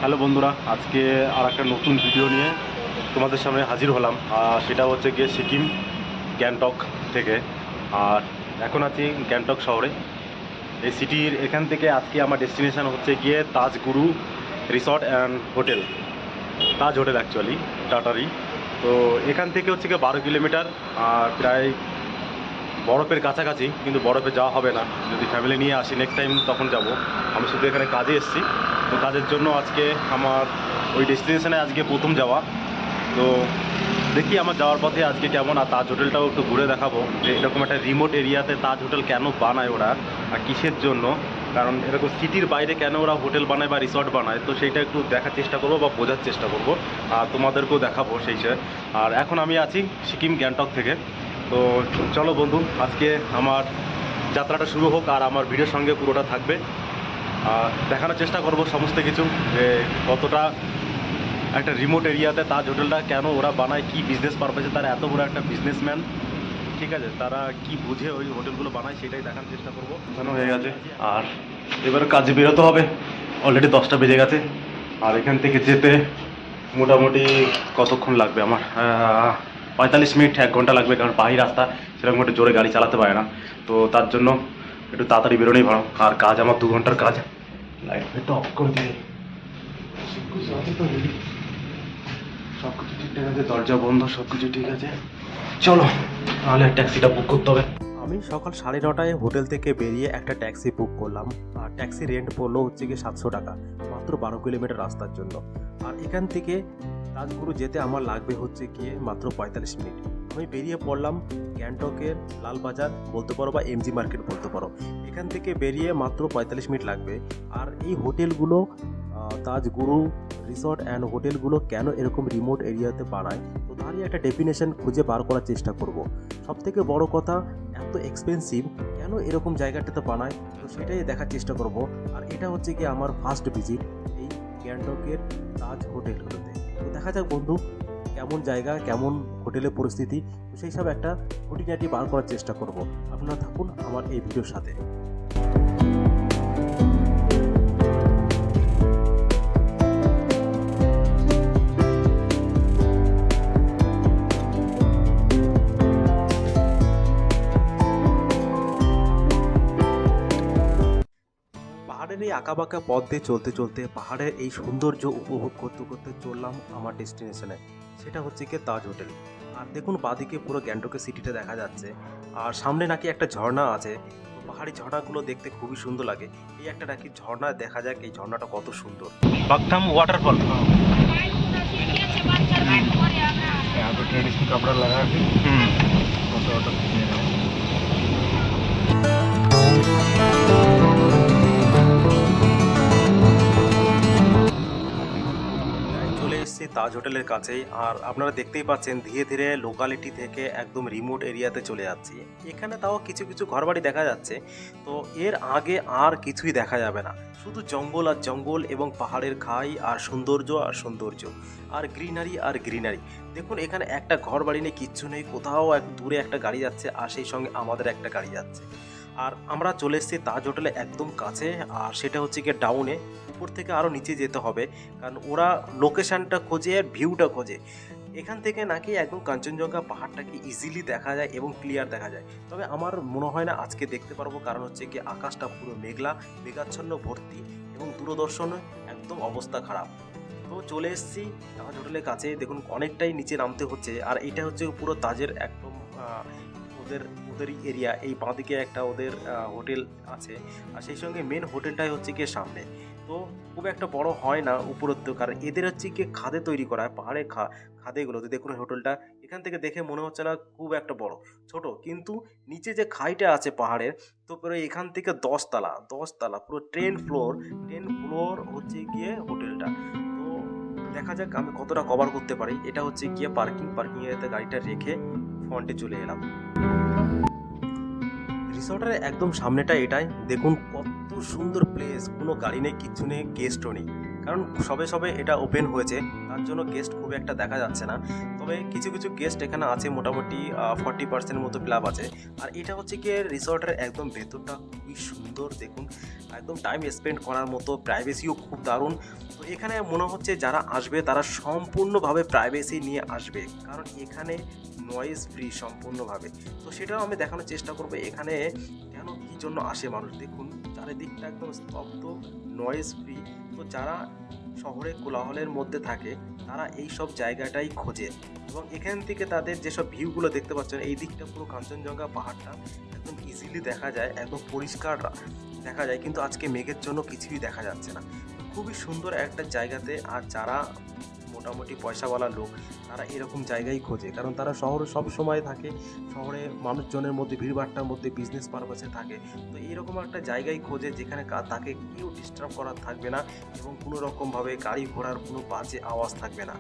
Hello বন্ধুরা, আজকে আর একটা নতুন ভিডিও নিয়ে তোমাদের সামনে হাজির হলাম। সেটা হচ্ছে গিয়ে সিকিম গ্যাংটক থেকে। আর এখন আছি গ্যাংটক শহরে, এই সিটির। এখান থেকে আজকে আমার ডেস্টিনেশন হচ্ছে গিয়ে Tajguru resort and hotel, Taj hotel actually টাটারি। তো এখান থেকে হচ্ছে গিয়ে 12 কিলোমিটার, আর প্রায় বরফের কাছাকাছি, কিন্তু বরফে যাওয়া হবে না। যদি ফ্যামিলি নিয়ে আসি নেক্সট টাইম তখন যাব। আমি শুধু এখানে কাজে এসেছি, তো কাজের জন্য আজকে আমার ওই ডেস্টিনেশনে আজকে প্রথম যাওয়া। তো দেখি আমার যাওয়ার পথে আজকে কেমন। আর তাজ হোটেলটাও একটু ঘুরে দেখাবো যে এরকম একটা রিমোট এরিয়াতে তাজ হোটেল কেন বানায় ওরা, আর কিসের জন্য, কারণ এরকম সিটির বাইরে কেন ওরা হোটেল বানায় বা রিসর্ট বানায়। তো সেইটা একটু দেখার চেষ্টা করবো বা বোঝার চেষ্টা করবো, আর তোমাদেরকেও দেখাবো সেই সে। আর এখন আমি আছি সিকিম গ্যাংটক থেকে। তো চলো বন্ধু, আজকে আমার যাত্রাটা শুরু হোক, আর আমার ভিডিওর সঙ্গে পুরোটা থাকবে। দেখানোর চেষ্টা করব সমস্ত কিছু, যে কতটা একটা রিমোট এরিয়াতে তাজ হোটেলটা কেন ওরা বানায়, কি বিজনেস পারপাসে তারা এত বড় একটা বিজনেসম্যান, ঠিক আছে, তারা কি বুঝে ওই হোটেলগুলো বানায় সেটাই দেখার চেষ্টা করবো। কেন হয়ে গেছে, আর এবার কাজে বেরোতে হবে। অলরেডি 10টা বেজে গেছে, আর এখান থেকে যেতে মোটামুটি কতক্ষণ লাগবে আমার, 45 মিনিট 1 ঘন্টা লাগবে, কারণ পাহাড়ি রাস্তা, সেরকম একটু জোরে গাড়ি চালাতে পারে না। তো তার জন্য একটু তাড়াতাড়ি বেরোনোই ভালো। আর কাজ আমার 2 ঘন্টার কাজ। লাইট ফেটটা অফ করে দিয়ে সব কিছু ঠিকঠাক আছে, দরজা বন্ধ, সব কিছু ঠিক আছে। চলো, তাহলে ট্যাক্সিটা বুক করতে হবে। আমি সকাল 9:30টায় হোটেল থেকে বেরিয়ে একটা ট্যাক্সি বুক করলাম। আর ট্যাক্সি রেন্ট পড়লো হচ্ছে গিয়ে 700 টাকা, মাত্র 12 কিলোমিটার রাস্তার জন্য। আর এখান থেকে তাজগুরু যেতে আমার লাগবে হচ্ছে গিয়ে মাত্র 45 মিনিট। আমি বেরিয়ে পড়লাম গ্যাংটকের লালবাজার বলতে পারো বা এমজি মার্কেট বলতে পারো। এখান থেকে বেরিয়ে মাত্র 45 মিনিট লাগবে। আর এই হোটেলগুলো, তাজগুরু রিসর্ট অ্যান্ড হোটেলগুলো কেন এরকম রিমোট এরিয়াতে বানায়, তো তারই একটা ডেফিনেশন খুঁজে বার করার চেষ্টা করব। সবথেকে বড় কথা, এত এক্সপেন্সিভ কেন এরকম জায়গাটাতে বানায়, তো সেটাই দেখার চেষ্টা করব। আর এটা হচ্ছে কি আমার ফার্স্ট ভিজিট এই গ্যাংটকের তাজ হোটেলগুলোতে। তো দেখা যাক বন্ধু, কেমন জায়গা, কেমন হোটেলের পরিস্থিতি, তো সেই সব একটা খুঁটিনাটি বার করার চেষ্টা করব। আপনারা থাকুন আমার এই ভিডিওর সাথে। পাহাড়ের এই আঁকাবাঁকা পথ দিয়ে চলতে চলতে পাহাড়ের এই সৌন্দর্য উপভোগ করতে করতে চললাম আমার ডেস্টিনেশনে, সেটা হচ্ছে কি তাজ হোটেল। আর দেখুন, বাদিকে পুরো গ্যাংটকের সিটিটা দেখা যাচ্ছে, আর সামনে নাকি একটা ঝর্ণা আছে। তো পাহাড়ি ঝর্ণাগুলো দেখতে খুবই সুন্দর লাগে। এই একটা নাকি ঝর্ণা, দেখা যাক এই ঝর্ণাটা কত সুন্দর। বাগথাম ওয়াটারফল। यहाँ पे ट्रेडिशनल कपड़ा लगा के फोटो वोटो खींचने का। চলে এসেছি তাজ হোটেলের কাছেই। আর আপনারা দেখতেই পাচ্ছেন ধীরে ধীরে লোকালিটি থেকে একদম রিমোট এরিয়াতে চলে যাচ্ছি। এখানে তাও কিছু কিছু ঘরবাড়ি দেখা যাচ্ছে, তো এর আগে আর কিছুই দেখা যাবে না, শুধু জঙ্গল আর জঙ্গল এবং পাহাড়ের খাই আর সৌন্দর্য আর সৌন্দর্য আর গ্রিনারি আর গ্রিনারি। দেখুন, এখানে একটা ঘর বাড়ি নেই, কিচ্ছু নেই, কোথাও এক দূরে একটা গাড়ি যাচ্ছে, আর সেই সঙ্গে আমাদের একটা গাড়ি যাচ্ছে। আর আমরা চলে এসেছি তাজ হোটেলে একদম কাছে, আর সেটা হচ্ছে গিয়ে ডাউনে, উপর থেকে আরও নিচে যেতে হবে, কারণ ওরা লোকেশানটা খোঁজে আর ভিউটা খোঁজে। এখান থেকে নাকি একদম কাঞ্চনজঙ্ঘা পাহাড়টাকে ইজিলি দেখা যায় এবং ক্লিয়ার দেখা যায়। তবে আমার মনে হয় না আজকে দেখতে পারবো, কারণ হচ্ছে কি আকাশটা পুরো মেঘলা, মেঘাচ্ছন্ন ভর্তি, এবং দূরদর্শনে একদম অবস্থা খারাপ। তো চলে এসেছি তাজ হোটেলের কাছে। দেখুন, অনেকটাই নিচে নামতে হচ্ছে। আর এটা হচ্ছে পুরো তাজের একদম ওদের ওদেরই এরিয়া। এই বাঁদিকে একটা ওদের হোটেল আছে, আর সেই সঙ্গে মেন হোটেলটাই হচ্ছে গিয়ে সামনে। তো খুব একটা বড় হয় না উপরের তো, কারণ এদের হচ্ছে গিয়ে খাদে তৈরি করা হয়, পাহাড়ে খাদেগুলোতে। দেখুন হোটেলটা এখান থেকে দেখে মনে হচ্ছে না খুব একটা বড়, ছোট, কিন্তু নিচে যে খাইটা আছে পাহাড়ের, তো পুরো এখান থেকে 10 তলা পুরো 10 ফ্লোর হচ্ছে গিয়ে হোটেলটা। তো দেখা যাক আমি কতটা কভার করতে পারি। এটা হচ্ছে গিয়ে পার্কিং এতে গাড়িটা রেখে ফ্রন্টে চলে এলাম। রিসর্টের একদম সামনেটা এটাই। দেখুন কত সুন্দর প্লেস, কোনো গাড়ি নেই, কিচ্ছু নেই, গেস্টও নেই, কারণ সবে সবে এটা ওপেন হয়েছে, তার জন্য গেস্ট খুব একটা দেখা যাচ্ছে না। তবে কিছু কিছু গেস্ট এখানে আছে, মোটামুটি 40% মতো ক্লাব আছে। আর এটা হচ্ছে গিয়ে রিসর্টের একদম ভেতরটা খুবই খুবই সুন্দর দেখুন, একদম টাইম স্পেন্ড করার মতো, প্রাইভেসিও খুব দারুণ। তো এখানে মনে হচ্ছে যারা আসবে তারা সম্পূর্ণভাবে প্রাইভেসি নিয়ে আসবে, কারণ এখানে নয়েজ ফ্রি সম্পূর্ণভাবে। তো সেটাও আমি দেখানোর চেষ্টা করব এখানে কেন কী জন্য আসে মানুষ। দেখুন চারিদিকটা একদম স্তব্ধ, নয়েজ ফ্রি। তো যারা শহরে কোলাহলের মধ্যে থাকে তারা এই সব জায়গাটাই খোঁজে, এবং এখান থেকে তাদের যেসব ভিউগুলো দেখতে পাচ্ছেন, এই দিকটা পুরো কাঞ্চনজঙ্ঘা পাহাড়টা একদম ইজিলি দেখা যায়, একদম পরিষ্কার দেখা যায়, কিন্তু আজকে মেঘের জন্য কিছুই দেখা যাচ্ছে না। খুবই সুন্দর একটা জায়গাতে, আর যারা মোটামুটি পয়সাওয়ালা লোক তারা এরকম জায়গায় খোঁজে, কারণ তারা শহরে সব সময় থাকে, শহরে মানুষজনের মধ্যে ভিড়ভাট্টার মধ্যে বিজনেস পারপাসে থাকে। তো এইরকম একটা জায়গায় খোঁজে যেখানে তাকে কেউ ডিস্টার্ব করার থাকবে না, এবং কোনো রকমভাবে গাড়ি ঘোড়ার কোনো বাজে আওয়াজ থাকবে না।